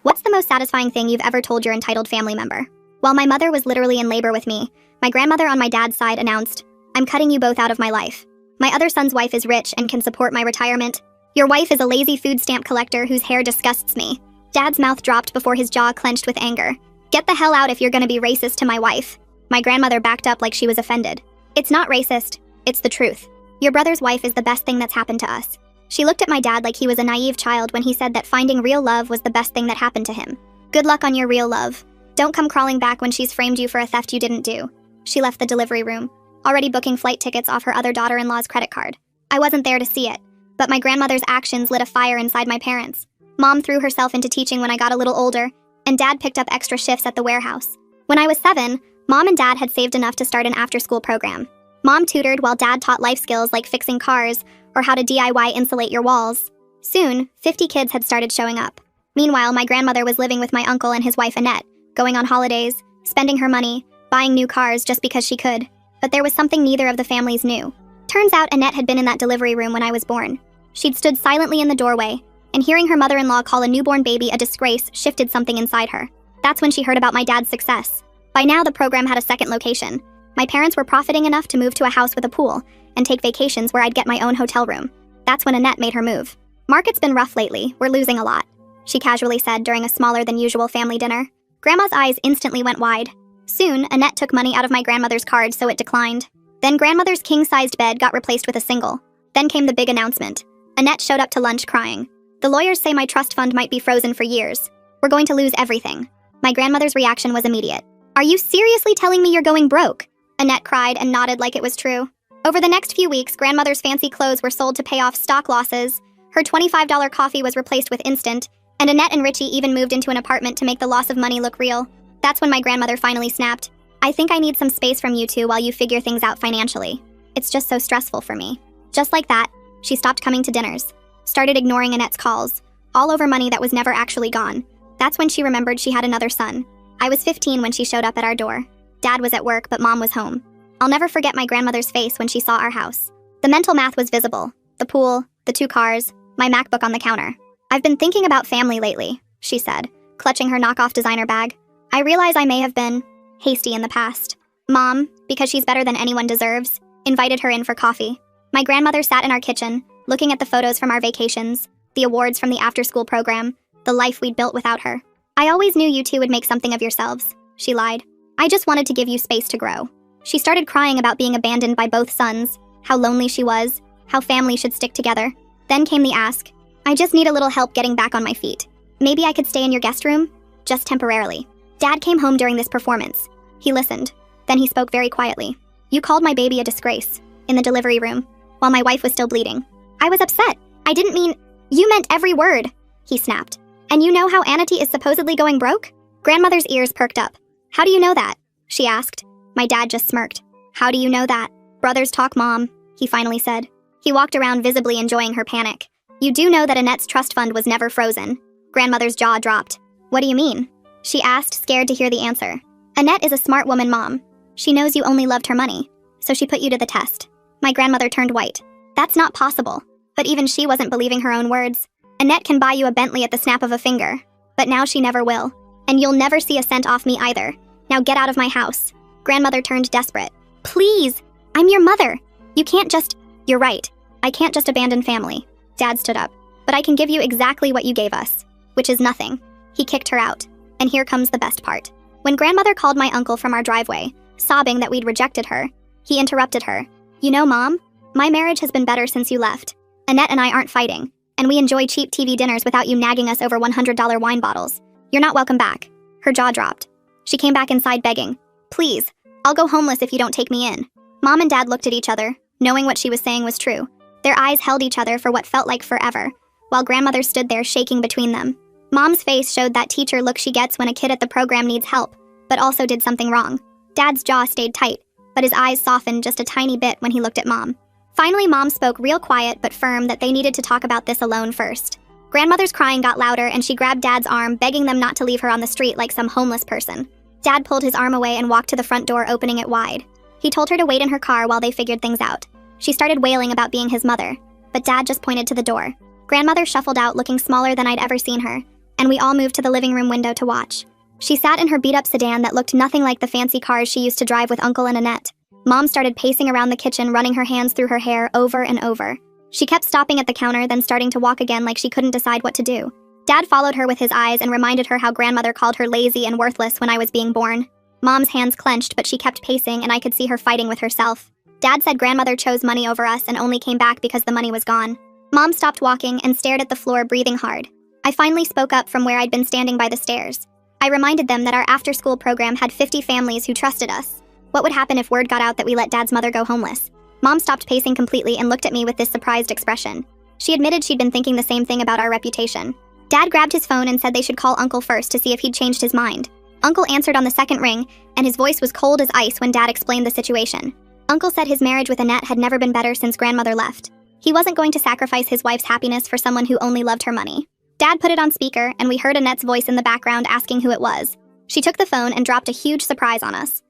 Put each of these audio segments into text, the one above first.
What's the most satisfying thing you've ever told your entitled family member? While my mother was literally in labor with me, my grandmother on my dad's side announced, "I'm cutting you both out of my life. My other son's wife is rich and can support my retirement. Your wife is a lazy food stamp collector whose hair disgusts me." Dad's mouth dropped before his jaw clenched with anger. "Get the hell out if you're gonna be racist to my wife." My grandmother backed up like she was offended. "It's not racist. It's the truth. Your brother's wife is the best thing that's happened to us." She looked at my dad like he was a naive child when he said that finding real love was the best thing that happened to him. "Good luck on your real love. Don't come crawling back when she's framed you for a theft you didn't do." She left the delivery room, already booking flight tickets off her other daughter-in-law's credit card. I wasn't there to see it, but my grandmother's actions lit a fire inside my parents. Mom threw herself into teaching when I got a little older, and Dad picked up extra shifts at the warehouse. When I was 7, Mom and Dad had saved enough to start an after-school program. Mom tutored while Dad taught life skills like fixing cars or how to DIY insulate your walls. Soon, 50 kids had started showing up. Meanwhile, my grandmother was living with my uncle and his wife Annette, going on holidays, spending her money, buying new cars just because she could. But there was something neither of the families knew. Turns out Annette had been in that delivery room when I was born. She'd stood silently in the doorway, and hearing her mother-in-law call a newborn baby a disgrace shifted something inside her. That's when she heard about my dad's success. By now, the program had a second location. My parents were profiting enough to move to a house with a pool and take vacations where I'd get my own hotel room. That's when Annette made her move. "Market's been rough lately. We're losing a lot," she casually said during a smaller than usual family dinner. Grandma's eyes instantly went wide. Soon, Annette took money out of my grandmother's card so it declined. Then grandmother's king-sized bed got replaced with a single. Then came the big announcement. Annette showed up to lunch crying. "The lawyers say my trust fund might be frozen for years. We're going to lose everything." My grandmother's reaction was immediate. "Are you seriously telling me you're going broke?" Annette cried and nodded like it was true. Over the next few weeks, grandmother's fancy clothes were sold to pay off stock losses, her $25 coffee was replaced with instant, and Annette and Richie even moved into an apartment to make the loss of money look real. That's when my grandmother finally snapped. "I think I need some space from you two while you figure things out financially. It's just so stressful for me." Just like that, she stopped coming to dinners, started ignoring Annette's calls, all over money that was never actually gone. That's when she remembered she had another son. I was 15 when she showed up at our door. Dad was at work, but Mom was home. I'll never forget my grandmother's face when she saw our house. The mental math was visible. The pool, the 2 cars, my MacBook on the counter. "I've been thinking about family lately," she said, clutching her knockoff designer bag. "I realize I may have been hasty in the past." Mom, because she's better than anyone deserves, invited her in for coffee. My grandmother sat in our kitchen, looking at the photos from our vacations, the awards from the after-school program, the life we'd built without her. "I always knew you two would make something of yourselves," she lied. "I just wanted to give you space to grow." She started crying about being abandoned by both sons, how lonely she was, how family should stick together. Then came the ask. "I just need a little help getting back on my feet. Maybe I could stay in your guest room? Just temporarily." Dad came home during this performance. He listened. Then he spoke very quietly. "You called my baby a disgrace," in the delivery room, while my wife was still bleeding. I was upset. "I didn't mean—" "You meant every word," he snapped. "And you know how Anity is supposedly going broke?" Grandmother's ears perked up. "How do you know that?" she asked. My dad just smirked. "How do you know that?" "Brothers talk, Mom," he finally said. He walked around visibly enjoying her panic. "You do know that Annette's trust fund was never frozen." Grandmother's jaw dropped. "What do you mean?" she asked, scared to hear the answer. "Annette is a smart woman, Mom. She knows you only loved her money, so she put you to the test." My grandmother turned white. "That's not possible." But even she wasn't believing her own words. "Annette can buy you a Bentley at the snap of a finger, but now she never will. And you'll never see a cent off me either. Now get out of my house." Grandmother turned desperate. "Please, I'm your mother. You can't just—" "You're right. I can't just abandon family." Dad stood up. "But I can give you exactly what you gave us, which is nothing." He kicked her out. And here comes the best part. When grandmother called my uncle from our driveway, sobbing that we'd rejected her, he interrupted her. "You know, Mom, my marriage has been better since you left. Annette and I aren't fighting, and we enjoy cheap TV dinners without you nagging us over $100 wine bottles. You're not welcome back." Her jaw dropped. She came back inside begging, "Please, I'll go homeless if you don't take me in." Mom and Dad looked at each other, knowing what she was saying was true. Their eyes held each other for what felt like forever, while grandmother stood there shaking between them. Mom's face showed that teacher look she gets when a kid at the program needs help, but also did something wrong. Dad's jaw stayed tight, but his eyes softened just a tiny bit when he looked at Mom. Finally, Mom spoke real quiet but firm that they needed to talk about this alone first. Grandmother's crying got louder and she grabbed Dad's arm, begging them not to leave her on the street like some homeless person. Dad pulled his arm away and walked to the front door, opening it wide. He told her to wait in her car while they figured things out. She started wailing about being his mother, but Dad just pointed to the door. Grandmother shuffled out looking smaller than I'd ever seen her, and we all moved to the living room window to watch. She sat in her beat-up sedan that looked nothing like the fancy cars she used to drive with Uncle and Annette. Mom started pacing around the kitchen, running her hands through her hair over and over. She kept stopping at the counter, then starting to walk again like she couldn't decide what to do. Dad followed her with his eyes and reminded her how grandmother called her lazy and worthless when I was being born. Mom's hands clenched, but she kept pacing, and I could see her fighting with herself. Dad said grandmother chose money over us and only came back because the money was gone. Mom stopped walking and stared at the floor, breathing hard. I finally spoke up from where I'd been standing by the stairs. I reminded them that our after-school program had 50 families who trusted us. What would happen if word got out that we let Dad's mother go homeless? Mom stopped pacing completely and looked at me with this surprised expression. She admitted she'd been thinking the same thing about our reputation. Dad grabbed his phone and said they should call Uncle first to see if he'd changed his mind. Uncle answered on the second ring, and his voice was cold as ice when Dad explained the situation. Uncle said his marriage with Annette had never been better since grandmother left. He wasn't going to sacrifice his wife's happiness for someone who only loved her money. Dad put it on speaker, and we heard Annette's voice in the background asking who it was. She took the phone and dropped a huge surprise on us.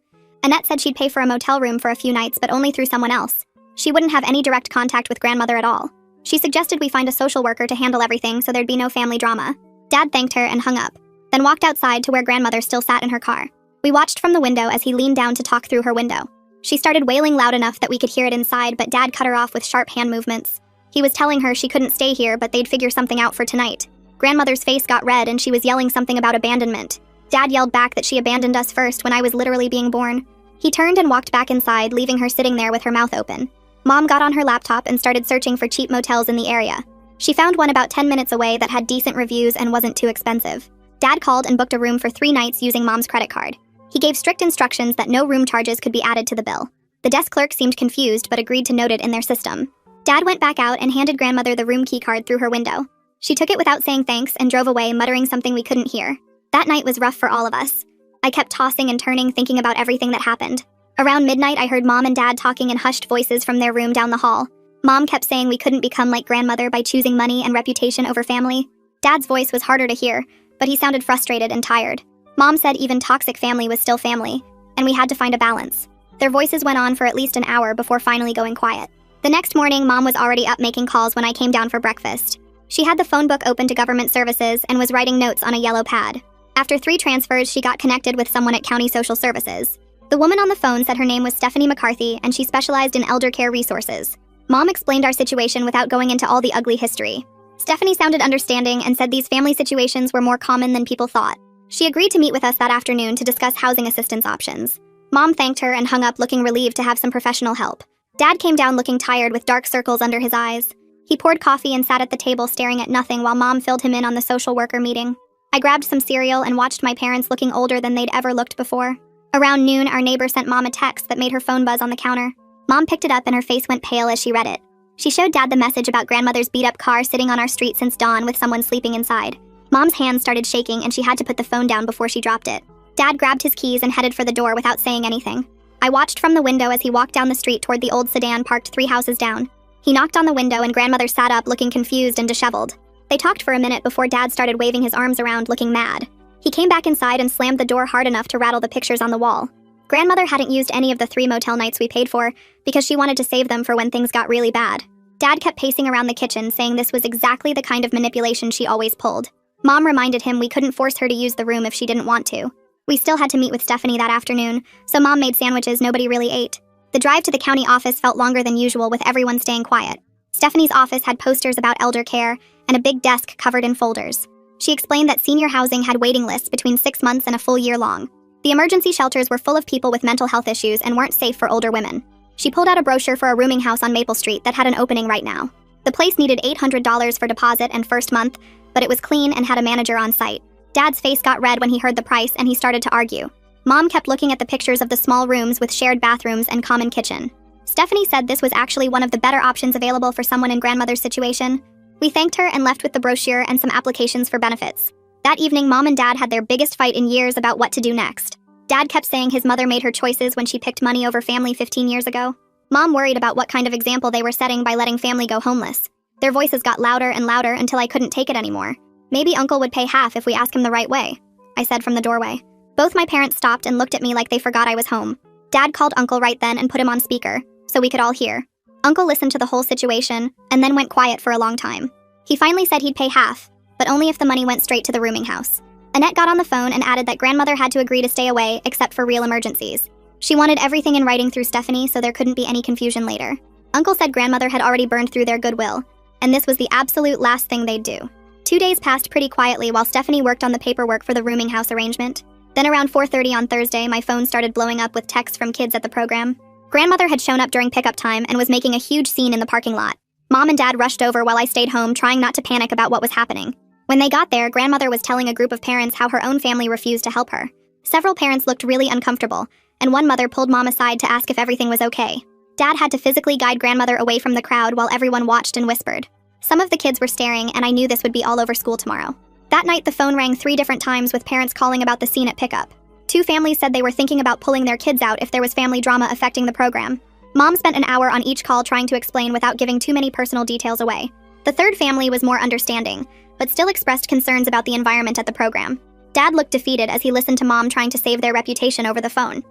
Annette said she'd pay for a motel room for a few nights, but only through someone else. She wouldn't have any direct contact with grandmother at all. She suggested we find a social worker to handle everything so there'd be no family drama. Dad thanked her and hung up, then walked outside to where grandmother still sat in her car. We watched from the window as he leaned down to talk through her window. She started wailing loud enough that we could hear it inside, but Dad cut her off with sharp hand movements. He was telling her she couldn't stay here, but they'd figure something out for tonight. Grandmother's face got red and she was yelling something about abandonment. Dad yelled back that she abandoned us first when I was literally being born. He turned and walked back inside, leaving her sitting there with her mouth open. Mom got on her laptop and started searching for cheap motels in the area. She found one about 10 minutes away that had decent reviews and wasn't too expensive. Dad called and booked a room for 3 nights using Mom's credit card. He gave strict instructions that no room charges could be added to the bill. The desk clerk seemed confused but agreed to note it in their system. Dad went back out and handed grandmother the room key card through her window. She took it without saying thanks and drove away, muttering something we couldn't hear. That night was rough for all of us. I kept tossing and turning, thinking about everything that happened. Around midnight, I heard Mom and Dad talking in hushed voices from their room down the hall. Mom kept saying we couldn't become like grandmother by choosing money and reputation over family. Dad's voice was harder to hear, but he sounded frustrated and tired. Mom said even toxic family was still family, and we had to find a balance. Their voices went on for at least an hour before finally going quiet. The next morning, Mom was already up making calls when I came down for breakfast. She had the phone book open to government services and was writing notes on a yellow pad. After 3 transfers, she got connected with someone at County Social Services. The woman on the phone said her name was Stephanie McCarthy and she specialized in elder care resources. Mom explained our situation without going into all the ugly history. Stephanie sounded understanding and said these family situations were more common than people thought. She agreed to meet with us that afternoon to discuss housing assistance options. Mom thanked her and hung up, looking relieved to have some professional help. Dad came down looking tired with dark circles under his eyes. He poured coffee and sat at the table staring at nothing while Mom filled him in on the social worker meeting. I grabbed some cereal and watched my parents looking older than they'd ever looked before. Around noon, our neighbor sent Mom a text that made her phone buzz on the counter. Mom picked it up and her face went pale as she read it. She showed Dad the message about grandmother's beat-up car sitting on our street since dawn with someone sleeping inside. Mom's hands started shaking and she had to put the phone down before she dropped it. Dad grabbed his keys and headed for the door without saying anything. I watched from the window as he walked down the street toward the old sedan parked 3 houses down. He knocked on the window and grandmother sat up looking confused and disheveled. They talked for a minute before Dad started waving his arms around looking mad. He came back inside and slammed the door hard enough to rattle the pictures on the wall. Grandmother hadn't used any of the 3 motel nights we paid for because she wanted to save them for when things got really bad. Dad kept pacing around the kitchen saying this was exactly the kind of manipulation she always pulled. Mom reminded him we couldn't force her to use the room if she didn't want to. We still had to meet with Stephanie that afternoon, so Mom made sandwiches nobody really ate. The drive to the county office felt longer than usual with everyone staying quiet. Stephanie's office had posters about elder care and a big desk covered in folders. She explained that senior housing had waiting lists between 6 months and a full year long. The emergency shelters were full of people with mental health issues and weren't safe for older women. She pulled out a brochure for a rooming house on Maple Street that had an opening right now. The place needed $800 for deposit and first month, but it was clean and had a manager on site. Dad's face got red when he heard the price and he started to argue. Mom kept looking at the pictures of the small rooms with shared bathrooms and common kitchen. Stephanie said this was actually one of the better options available for someone in grandmother's situation. We thanked her and left with the brochure and some applications for benefits. That evening, Mom and Dad had their biggest fight in years about what to do next. Dad kept saying his mother made her choices when she picked money over family 15 years ago. Mom worried about what kind of example they were setting by letting family go homeless. Their voices got louder and louder until I couldn't take it anymore. Maybe Uncle would pay half if we ask him the right way, I said from the doorway. Both my parents stopped and looked at me like they forgot I was home. Dad called Uncle right then and put him on speaker, so we could all hear. Uncle listened to the whole situation, and then went quiet for a long time. He finally said he'd pay half, but only if the money went straight to the rooming house. Annette got on the phone and added that grandmother had to agree to stay away except for real emergencies. She wanted everything in writing through Stephanie so there couldn't be any confusion later. Uncle said grandmother had already burned through their goodwill, and this was the absolute last thing they'd do. 2 days passed pretty quietly while Stephanie worked on the paperwork for the rooming house arrangement. Then around 4:30 on Thursday, my phone started blowing up with texts from kids at the program. Grandmother had shown up during pickup time and was making a huge scene in the parking lot. Mom and Dad rushed over while I stayed home, trying not to panic about what was happening. When they got there, grandmother was telling a group of parents how her own family refused to help her. Several parents looked really uncomfortable, and one mother pulled Mom aside to ask if everything was okay. Dad had to physically guide grandmother away from the crowd while everyone watched and whispered. Some of the kids were staring, and I knew this would be all over school tomorrow. That night, the phone rang 3 different times with parents calling about the scene at pickup. 2 families said they were thinking about pulling their kids out if there was family drama affecting the program. Mom spent an hour on each call trying to explain without giving too many personal details away. The 3rd family was more understanding, but still expressed concerns about the environment at the program. Dad looked defeated as he listened to Mom trying to save their reputation over the phone.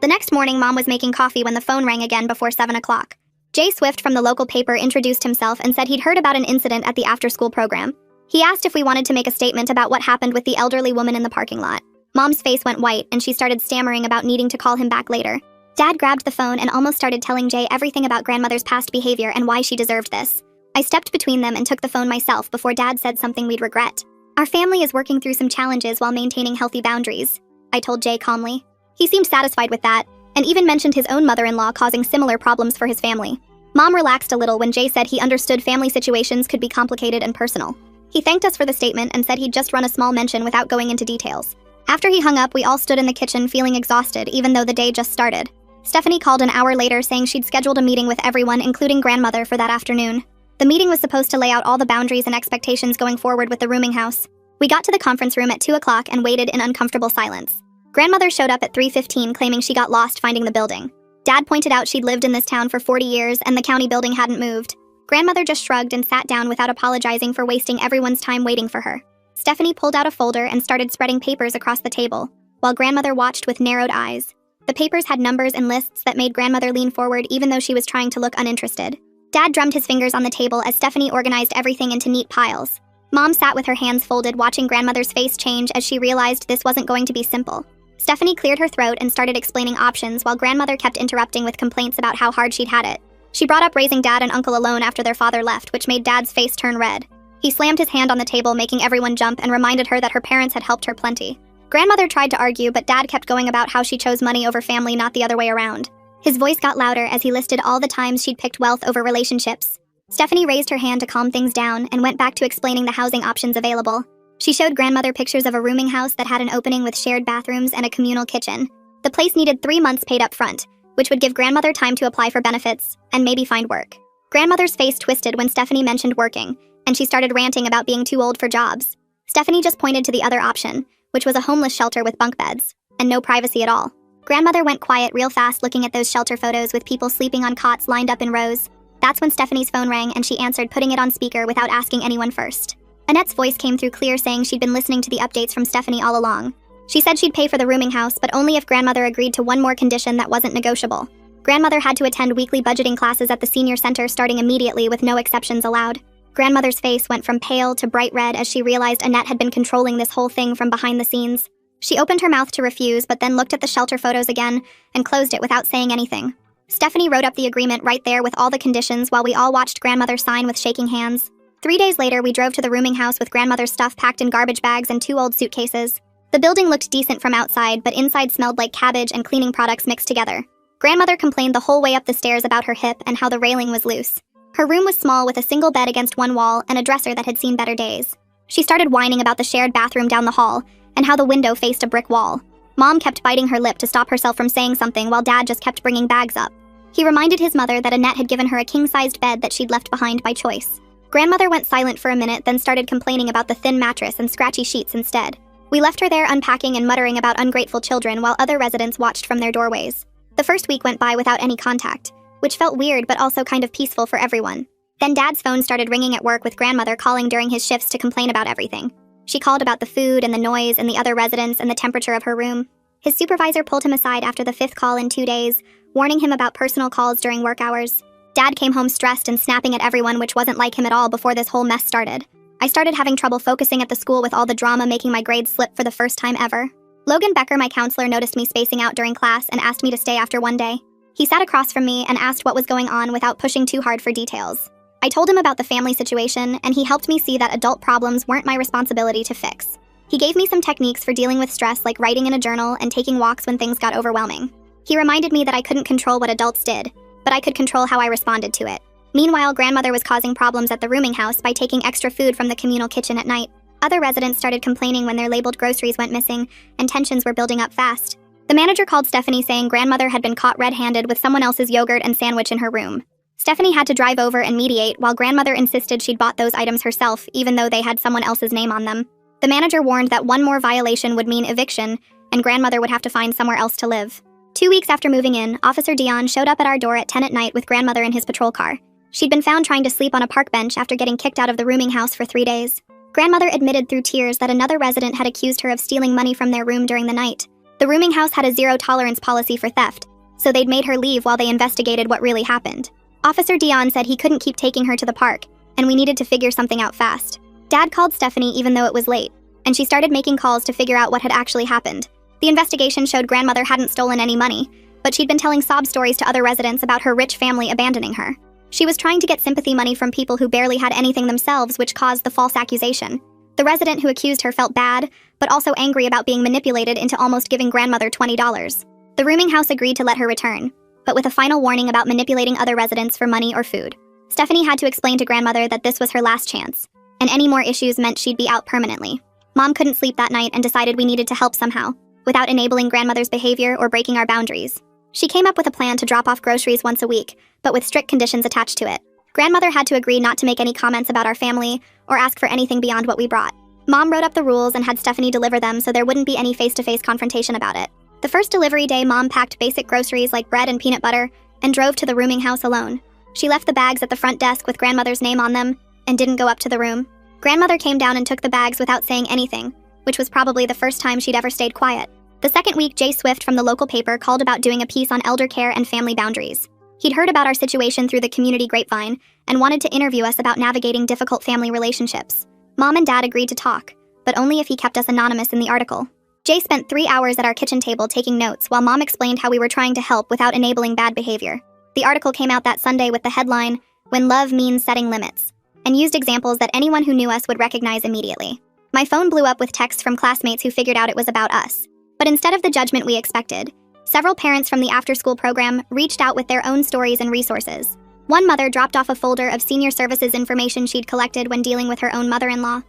The next morning, Mom was making coffee when the phone rang again before 7 o'clock. Jay Swift from the local paper introduced himself and said he'd heard about an incident at the after-school program. He asked if we wanted to make a statement about what happened with the elderly woman in the parking lot. Mom's face went white, and she started stammering about needing to call him back later. Dad grabbed the phone and almost started telling Jay everything about grandmother's past behavior and why she deserved this. I stepped between them and took the phone myself before Dad said something we'd regret. Our family is working through some challenges while maintaining healthy boundaries, I told Jay calmly. He seemed satisfied with that, and even mentioned his own mother-in-law causing similar problems for his family. Mom relaxed a little when Jay said he understood family situations could be complicated and personal. He thanked us for the statement and said he'd just run a small mention without going into details. After he hung up, we all stood in the kitchen feeling exhausted even though the day just started. Stephanie called an hour later saying she'd scheduled a meeting with everyone, including grandmother, for that afternoon. The meeting was supposed to lay out all the boundaries and expectations going forward with the rooming house. We got to the conference room at 2 o'clock and waited in uncomfortable silence. Grandmother showed up at 3:15 claiming she got lost finding the building. Dad pointed out she'd lived in this town for 40 years and the county building hadn't moved. Grandmother just shrugged and sat down without apologizing for wasting everyone's time waiting for her. Stephanie pulled out a folder and started spreading papers across the table, while grandmother watched with narrowed eyes. The papers had numbers and lists that made grandmother lean forward even though she was trying to look uninterested. Dad drummed his fingers on the table as Stephanie organized everything into neat piles. Mom sat with her hands folded, watching grandmother's face change as she realized this wasn't going to be simple. Stephanie cleared her throat and started explaining options while grandmother kept interrupting with complaints about how hard she'd had it. She brought up raising Dad and Uncle alone after their father left, which made Dad's face turn red. He slammed his hand on the table, making everyone jump, and reminded her that her parents had helped her plenty. Grandmother tried to argue, but Dad kept going about how she chose money over family, not the other way around. His voice got louder as he listed all the times she'd picked wealth over relationships. Stephanie raised her hand to calm things down and went back to explaining the housing options available. She showed grandmother pictures of a rooming house that had an opening with shared bathrooms and a communal kitchen. The place needed 3 months paid up front, which would give grandmother time to apply for benefits and maybe find work. Grandmother's face twisted when Stephanie mentioned working, and she started ranting about being too old for jobs. Stephanie just pointed to the other option, which was a homeless shelter with bunk beds, and no privacy at all. Grandmother went quiet real fast looking at those shelter photos with people sleeping on cots lined up in rows. That's when Stephanie's phone rang and she answered, putting it on speaker without asking anyone first. Annette's voice came through clear, saying she'd been listening to the updates from Stephanie all along. She said she'd pay for the rooming house, but only if grandmother agreed to one more condition that wasn't negotiable. Grandmother had to attend weekly budgeting classes at the senior center starting immediately with no exceptions allowed. Grandmother's face went from pale to bright red as she realized Annette had been controlling this whole thing from behind the scenes. She opened her mouth to refuse, but then looked at the shelter photos again and closed it without saying anything. Stephanie wrote up the agreement right there with all the conditions while we all watched grandmother sign with shaking hands. 3 days later, we drove to the rooming house with grandmother's stuff packed in garbage bags and 2 old suitcases. The building looked decent from outside, but inside smelled like cabbage and cleaning products mixed together. Grandmother complained the whole way up the stairs about her hip and how the railing was loose. Her room was small with a single bed against one wall and a dresser that had seen better days. She started whining about the shared bathroom down the hall and how the window faced a brick wall. Mom kept biting her lip to stop herself from saying something while Dad just kept bringing bags up. He reminded his mother that Annette had given her a king-sized bed that she'd left behind by choice. Grandmother went silent for a minute, then started complaining about the thin mattress and scratchy sheets instead. We left her there unpacking and muttering about ungrateful children while other residents watched from their doorways. The first week went by without any contact, which felt weird but also kind of peaceful for everyone. Then Dad's phone started ringing at work with grandmother calling during his shifts to complain about everything. She called about the food and the noise and the other residents and the temperature of her room. His supervisor pulled him aside after the 5th call in 2 days, warning him about personal calls during work hours. Dad came home stressed and snapping at everyone, which wasn't like him at all before this whole mess started. I started having trouble focusing at the school with all the drama making my grades slip for the first time ever. Logan Becker, my counselor, noticed me spacing out during class and asked me to stay after one day. He sat across from me and asked what was going on without pushing too hard for details. I told him about the family situation, and he helped me see that adult problems weren't my responsibility to fix. He gave me some techniques for dealing with stress, like writing in a journal and taking walks when things got overwhelming. He reminded me that I couldn't control what adults did, but I could control how I responded to it. Meanwhile, grandmother was causing problems at the rooming house by taking extra food from the communal kitchen at night. Other residents started complaining when their labeled groceries went missing, and tensions were building up fast. The manager called Stephanie saying grandmother had been caught red-handed with someone else's yogurt and sandwich in her room. Stephanie had to drive over and mediate, while grandmother insisted she'd bought those items herself, even though they had someone else's name on them. The manager warned that one more violation would mean eviction, and grandmother would have to find somewhere else to live. 2 weeks after moving in, Officer Dion showed up at our door at 10 at night with grandmother in his patrol car. She'd been found trying to sleep on a park bench after getting kicked out of the rooming house for 3 days. Grandmother admitted through tears that another resident had accused her of stealing money from their room during the night. The rooming house had a zero-tolerance policy for theft, so they'd made her leave while they investigated what really happened. Officer Dion said he couldn't keep taking her to the park, and we needed to figure something out fast. Dad called Stephanie even though it was late, and she started making calls to figure out what had actually happened. The investigation showed grandmother hadn't stolen any money, but she'd been telling sob stories to other residents about her rich family abandoning her. She was trying to get sympathy money from people who barely had anything themselves, which caused the false accusation. The resident who accused her felt bad, but also angry about being manipulated into almost giving grandmother $20. The rooming house agreed to let her return, but with a final warning about manipulating other residents for money or food. Stephanie had to explain to grandmother that this was her last chance, and any more issues meant she'd be out permanently. Mom couldn't sleep that night and decided we needed to help somehow, without enabling grandmother's behavior or breaking our boundaries. She came up with a plan to drop off groceries once a week, but with strict conditions attached to it. Grandmother had to agree not to make any comments about our family or ask for anything beyond what we brought. Mom wrote up the rules and had Stephanie deliver them so there wouldn't be any face-to-face confrontation about it. The first delivery day, Mom packed basic groceries like bread and peanut butter and drove to the rooming house alone. She left the bags at the front desk with grandmother's name on them and didn't go up to the room. Grandmother came down and took the bags without saying anything, which was probably the first time she'd ever stayed quiet. The second week, Jay Swift from the local paper called about doing a piece on elder care and family boundaries. He'd heard about our situation through the community grapevine and wanted to interview us about navigating difficult family relationships. Mom and Dad agreed to talk, but only if he kept us anonymous in the article. Jay spent 3 hours at our kitchen table taking notes while Mom explained how we were trying to help without enabling bad behavior. The article came out that Sunday with the headline, "When Love Means Setting Limits," and used examples that anyone who knew us would recognize immediately. My phone blew up with texts from classmates who figured out it was about us. But instead of the judgment we expected, several parents from the after-school program reached out with their own stories and resources. One mother dropped off a folder of senior services information she'd collected when dealing with her own mother-in-law.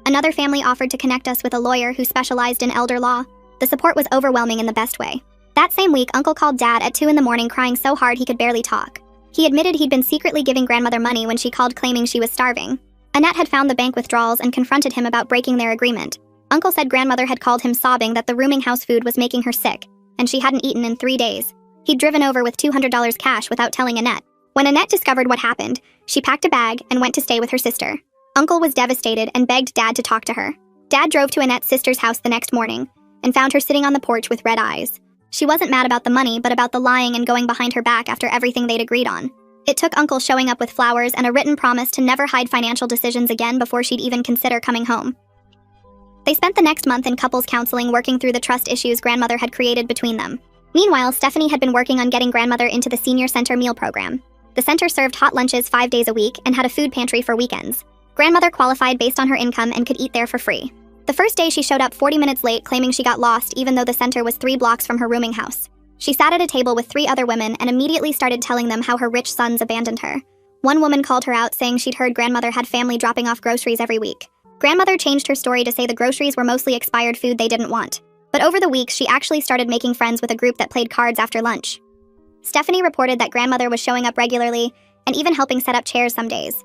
Another family offered to connect us with a lawyer who specialized in elder law. The support was overwhelming in the best way. That same week, Uncle called Dad at 2 a.m. crying so hard he could barely talk. He admitted he'd been secretly giving grandmother money when she called claiming she was starving. Annette had found the bank withdrawals and confronted him about breaking their agreement. Uncle said grandmother had called him sobbing that the rooming house food was making her sick, and she hadn't eaten in 3 days. He'd driven over with $200 cash without telling Annette. When Annette discovered what happened, she packed a bag and went to stay with her sister. Uncle was devastated and begged Dad to talk to her. Dad drove to Annette's sister's house the next morning and found her sitting on the porch with red eyes. She wasn't mad about the money, but about the lying and going behind her back after everything they'd agreed on. It took Uncle showing up with flowers and a written promise to never hide financial decisions again before she'd even consider coming home. They spent the next month in couples counseling working through the trust issues grandmother had created between them. Meanwhile, Stephanie had been working on getting grandmother into the senior center meal program. The center served hot lunches 5 days a week and had a food pantry for weekends. Grandmother qualified based on her income and could eat there for free. The first day she showed up 40 minutes late claiming she got lost even though the center was 3 blocks from her rooming house. She sat at a table with 3 other women and immediately started telling them how her rich sons abandoned her. One woman called her out saying she'd heard grandmother had family dropping off groceries every week. Grandmother changed her story to say the groceries were mostly expired food they didn't want. But over the weeks, she actually started making friends with a group that played cards after lunch. Stephanie reported that grandmother was showing up regularly and even helping set up chairs some days.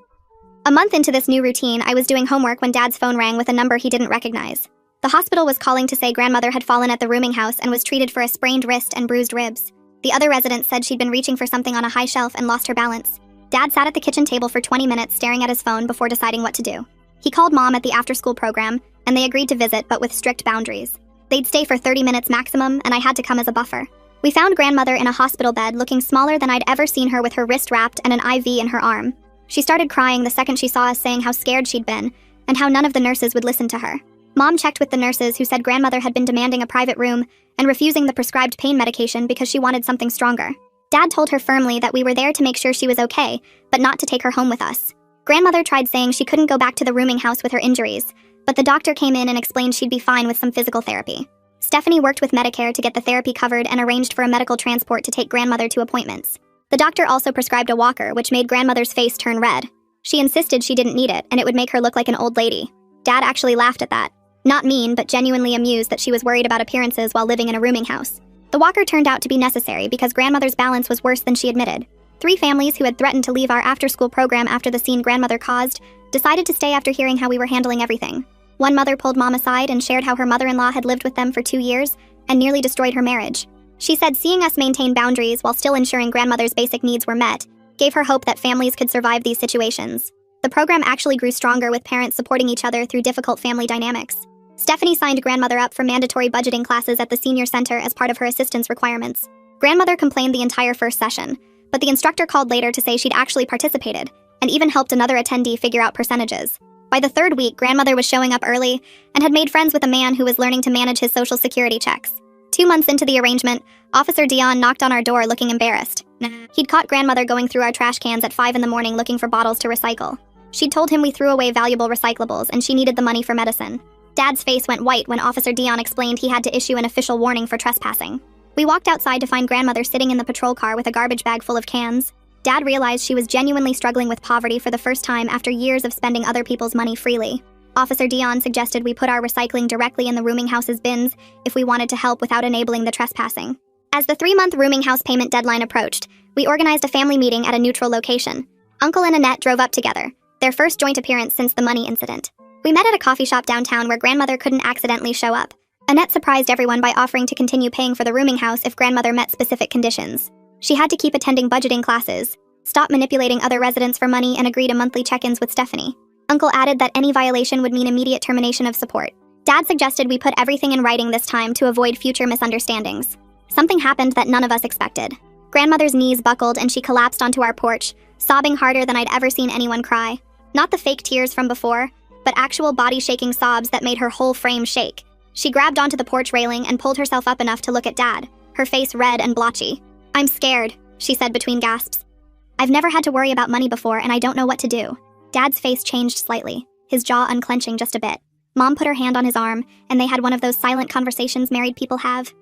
A month into this new routine, I was doing homework when Dad's phone rang with a number he didn't recognize. The hospital was calling to say grandmother had fallen at the rooming house and was treated for a sprained wrist and bruised ribs. The other residents said she'd been reaching for something on a high shelf and lost her balance. Dad sat at the kitchen table for 20 minutes staring at his phone before deciding what to do. He called Mom at the after-school program, and they agreed to visit, but with strict boundaries. They'd stay for 30 minutes maximum, and I had to come as a buffer. We found grandmother in a hospital bed looking smaller than I'd ever seen her with her wrist wrapped and an IV in her arm. She started crying the second she saw us, saying how scared she'd been, and how none of the nurses would listen to her. Mom checked with the nurses, who said grandmother had been demanding a private room and refusing the prescribed pain medication because she wanted something stronger. Dad told her firmly that we were there to make sure she was okay, but not to take her home with us. Grandmother tried saying she couldn't go back to the rooming house with her injuries, but the doctor came in and explained she'd be fine with some physical therapy. Stephanie worked with Medicare to get the therapy covered and arranged for a medical transport to take grandmother to appointments. The doctor also prescribed a walker, which made grandmother's face turn red. She insisted she didn't need it, and it would make her look like an old lady. Dad actually laughed at that. Not mean, but genuinely amused that she was worried about appearances while living in a rooming house. The walker turned out to be necessary because grandmother's balance was worse than she admitted. 3 families who had threatened to leave our after-school program after the scene grandmother caused decided to stay after hearing how we were handling everything. One mother pulled Mom aside and shared how her mother-in-law had lived with them for 2 years and nearly destroyed her marriage. She said seeing us maintain boundaries while still ensuring grandmother's basic needs were met gave her hope that families could survive these situations. The program actually grew stronger with parents supporting each other through difficult family dynamics. Stephanie signed grandmother up for mandatory budgeting classes at the senior center as part of her assistance requirements. Grandmother complained the entire first session, but the instructor called later to say she'd actually participated and even helped another attendee figure out percentages. By the 3rd week, grandmother was showing up early and had made friends with a man who was learning to manage his social security checks. 2 months into the arrangement, Officer Dion knocked on our door looking embarrassed. He'd caught grandmother going through our trash cans at 5 in the morning looking for bottles to recycle. She'd told him we threw away valuable recyclables and she needed the money for medicine. Dad's face went white when Officer Dion explained he had to issue an official warning for trespassing. We walked outside to find grandmother sitting in the patrol car with a garbage bag full of cans. Dad realized she was genuinely struggling with poverty for the first time after years of spending other people's money freely. Officer Dion suggested we put our recycling directly in the rooming house's bins if we wanted to help without enabling the trespassing. As the 3-month rooming house payment deadline approached, we organized a family meeting at a neutral location. Uncle and Annette drove up together, their first joint appearance since the money incident. We met at a coffee shop downtown where grandmother couldn't accidentally show up. Annette surprised everyone by offering to continue paying for the rooming house if grandmother met specific conditions. She had to keep attending budgeting classes, stop manipulating other residents for money, and agree to monthly check-ins with Stephanie. Uncle added that any violation would mean immediate termination of support. Dad suggested we put everything in writing this time to avoid future misunderstandings. Something happened that none of us expected. Grandmother's knees buckled and she collapsed onto our porch, sobbing harder than I'd ever seen anyone cry. Not the fake tears from before, but actual body-shaking sobs that made her whole frame shake. She grabbed onto the porch railing and pulled herself up enough to look at Dad, her face red and blotchy. "I'm scared," she said between gasps. "I've never had to worry about money before and I don't know what to do." Dad's face changed slightly, his jaw unclenching just a bit. Mom put her hand on his arm, and they had one of those silent conversations married people have.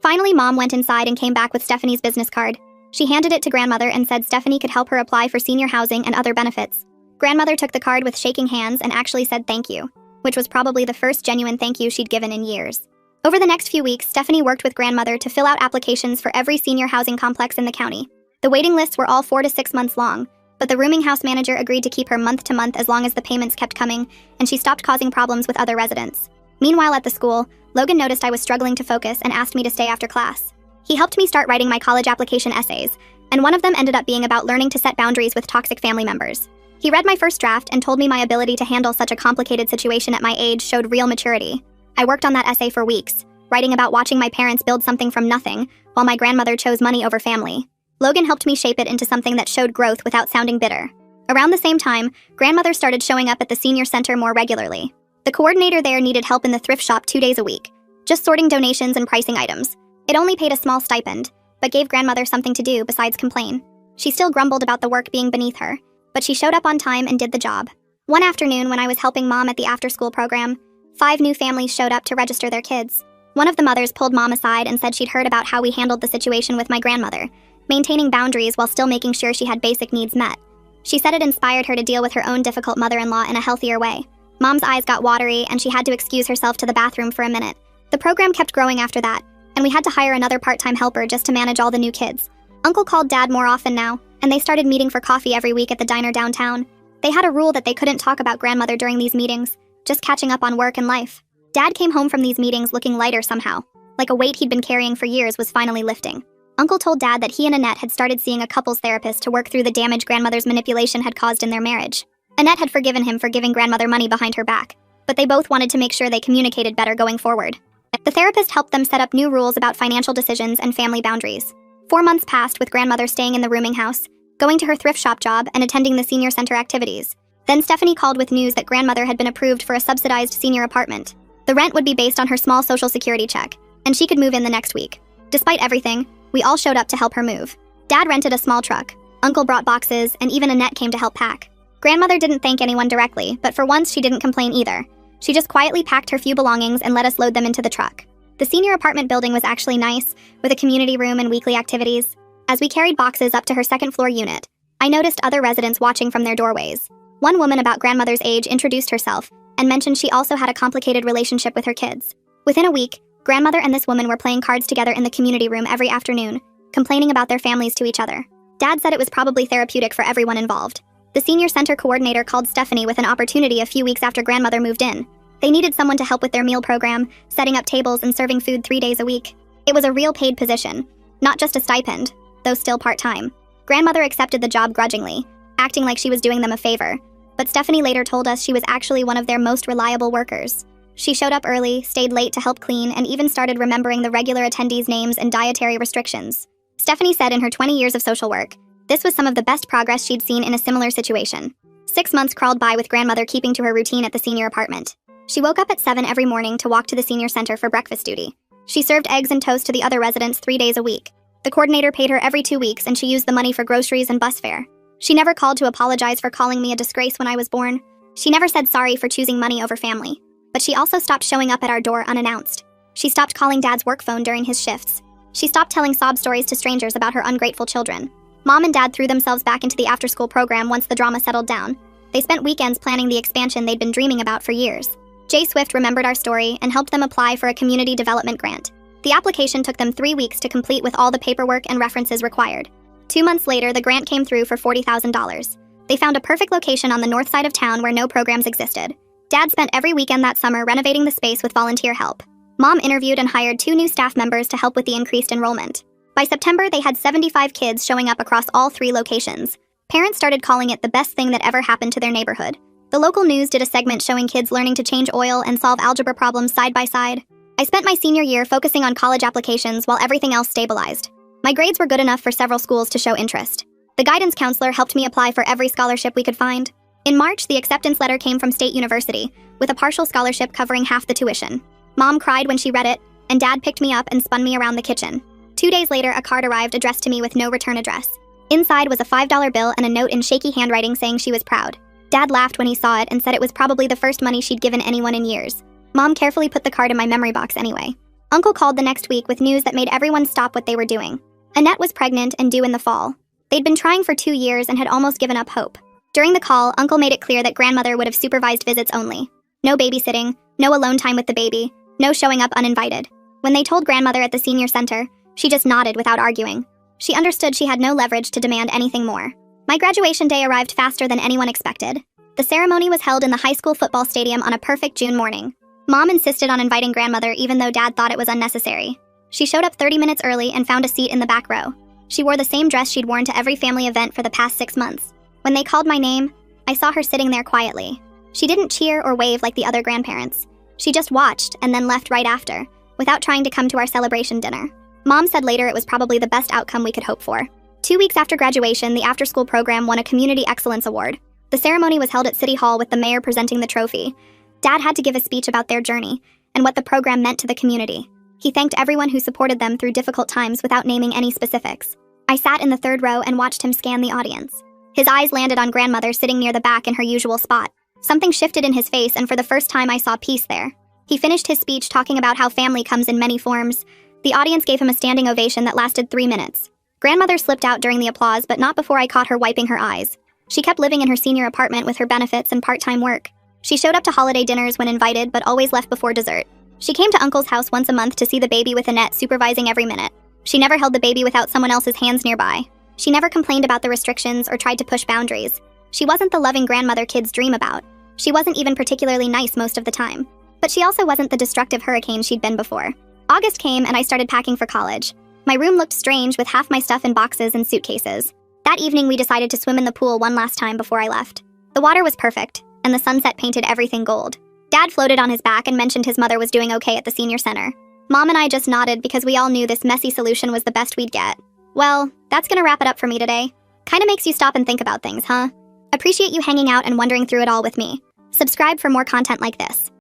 Finally, Mom went inside and came back with Stephanie's business card. She handed it to grandmother and said Stephanie could help her apply for senior housing and other benefits. Grandmother took the card with shaking hands and actually said thank you, which was probably the first genuine thank you she'd given in years. Over the next few weeks, Stephanie worked with grandmother to fill out applications for every senior housing complex in the county. The waiting lists were all 4 to 6 months long, but the rooming house manager agreed to keep her month to month as long as the payments kept coming, and she stopped causing problems with other residents. Meanwhile, at the school, Logan noticed I was struggling to focus and asked me to stay after class. He helped me start writing my college application essays, and one of them ended up being about learning to set boundaries with toxic family members. He read my first draft and told me my ability to handle such a complicated situation at my age showed real maturity. I worked on that essay for weeks, writing about watching my parents build something from nothing, while my grandmother chose money over family. Logan helped me shape it into something that showed growth without sounding bitter. Around the same time, grandmother started showing up at the senior center more regularly. The coordinator there needed help in the thrift shop 2 days a week, just sorting donations and pricing items. It only paid a small stipend, but gave grandmother something to do besides complain. She still grumbled about the work being beneath her, but she showed up on time and did the job. One afternoon when I was helping Mom at the after-school program, 5 new families showed up to register their kids. One of the mothers pulled Mom aside and said she'd heard about how we handled the situation with my grandmother, maintaining boundaries while still making sure she had basic needs met. She said it inspired her to deal with her own difficult mother-in-law in a healthier way. Mom's eyes got watery and she had to excuse herself to the bathroom for a minute. The program kept growing after that, and we had to hire another part-time helper just to manage all the new kids. Uncle called Dad more often now, and they started meeting for coffee every week at the diner downtown. They had a rule that they couldn't talk about grandmother during these meetings, just catching up on work and life. Dad came home from these meetings looking lighter somehow, like a weight he'd been carrying for years was finally lifting. Uncle told Dad that he and Annette had started seeing a couples therapist to work through the damage grandmother's manipulation had caused in their marriage. Annette had forgiven him for giving grandmother money behind her back, but they both wanted to make sure they communicated better going forward. The therapist helped them set up new rules about financial decisions and family boundaries. 4 months passed with grandmother staying in the rooming house, going to her thrift shop job, and attending the senior center activities. Then Stephanie called with news that grandmother had been approved for a subsidized senior apartment. The rent would be based on her small social security check, and she could move in the next week. Despite everything, we all showed up to help her move. Dad rented a small truck, Uncle brought boxes, and even Annette came to help pack. Grandmother didn't thank anyone directly, but for once she didn't complain either. She just quietly packed her few belongings and let us load them into the truck. The senior apartment building was actually nice, with a community room and weekly activities. As we carried boxes up to her second-floor unit, I noticed other residents watching from their doorways. One woman about grandmother's age introduced herself and mentioned she also had a complicated relationship with her kids. Within a week, grandmother and this woman were playing cards together in the community room every afternoon, complaining about their families to each other. Dad said it was probably therapeutic for everyone involved. The senior center coordinator called Stephanie with an opportunity a few weeks after grandmother moved in. They needed someone to help with their meal program, setting up tables and serving food 3 days a week. It was a real paid position, not just a stipend, though still part-time. Grandmother accepted the job grudgingly, acting like she was doing them a favor, but Stephanie later told us she was actually one of their most reliable workers. She showed up early, stayed late to help clean, and even started remembering the regular attendees' names and dietary restrictions. Stephanie said in her 20 years of social work, this was some of the best progress she'd seen in a similar situation. 6 months crawled by with grandmother keeping to her routine at the senior apartment. She woke up at 7 every morning to walk to the senior center for breakfast duty. She served eggs and toast to the other residents 3 days a week. The coordinator paid her every 2 weeks, and she used the money for groceries and bus fare. She never called to apologize for calling me a disgrace when I was born. She never said sorry for choosing money over family. But she also stopped showing up at our door unannounced. She stopped calling Dad's work phone during his shifts. She stopped telling sob stories to strangers about her ungrateful children. Mom and Dad threw themselves back into the after-school program once the drama settled down. They spent weekends planning the expansion they'd been dreaming about for years. Jay Swift remembered our story and helped them apply for a community development grant. The application took them 3 weeks to complete with all the paperwork and references required. 2 months later, the grant came through for $40,000. They found a perfect location on the north side of town where no programs existed. Dad spent every weekend that summer renovating the space with volunteer help. Mom interviewed and hired 2 new staff members to help with the increased enrollment. By September, they had 75 kids showing up across all 3 locations. Parents started calling it the best thing that ever happened to their neighborhood. The local news did a segment showing kids learning to change oil and solve algebra problems side by side. I spent my senior year focusing on college applications while everything else stabilized. My grades were good enough for several schools to show interest. The guidance counselor helped me apply for every scholarship we could find. In March, the acceptance letter came from State University, with a partial scholarship covering half the tuition. Mom cried when she read it, and Dad picked me up and spun me around the kitchen. 2 days later, a card arrived addressed to me with no return address. Inside was a $5 bill and a note in shaky handwriting saying she was proud. Dad laughed when he saw it and said it was probably the first money she'd given anyone in years. Mom carefully put the card in my memory box anyway. Uncle called the next week with news that made everyone stop what they were doing. Annette was pregnant and due in the fall. They'd been trying for 2 years and had almost given up hope. During the call, Uncle made it clear that grandmother would have supervised visits only. No babysitting, no alone time with the baby, no showing up uninvited. When they told grandmother at the senior center, she just nodded without arguing. She understood she had no leverage to demand anything more. My graduation day arrived faster than anyone expected. The ceremony was held in the high school football stadium on a perfect June morning. Mom insisted on inviting grandmother even though Dad thought it was unnecessary. She showed up 30 minutes early and found a seat in the back row. She wore the same dress she'd worn to every family event for the past 6 months. When they called my name, I saw her sitting there quietly. She didn't cheer or wave like the other grandparents. She just watched and then left right after, without trying to come to our celebration dinner. Mom said later it was probably the best outcome we could hope for. 2 weeks after graduation, the after-school program won a Community Excellence Award. The ceremony was held at City Hall with the mayor presenting the trophy. Dad had to give a speech about their journey and what the program meant to the community. He thanked everyone who supported them through difficult times without naming any specifics. I sat in the third row and watched him scan the audience. His eyes landed on grandmother sitting near the back in her usual spot. Something shifted in his face, and for the first time I saw peace there. He finished his speech talking about how family comes in many forms. The audience gave him a standing ovation that lasted 3 minutes. Grandmother slipped out during the applause, but not before I caught her wiping her eyes. She kept living in her senior apartment with her benefits and part-time work. She showed up to holiday dinners when invited, but always left before dessert. She came to Uncle's house once a month to see the baby with Annette supervising every minute. She never held the baby without someone else's hands nearby. She never complained about the restrictions or tried to push boundaries. She wasn't the loving grandmother kids dream about. She wasn't even particularly nice most of the time. But she also wasn't the destructive hurricane she'd been before. August came and I started packing for college. My room looked strange with half my stuff in boxes and suitcases. That evening we decided to swim in the pool one last time before I left. The water was perfect, and the sunset painted everything gold. Dad floated on his back and mentioned his mother was doing okay at the senior center. Mom and I just nodded because we all knew this messy solution was the best we'd get. Well, that's gonna wrap it up for me today. Kinda makes you stop and think about things, huh? Appreciate you hanging out and wondering through it all with me. Subscribe for more content like this.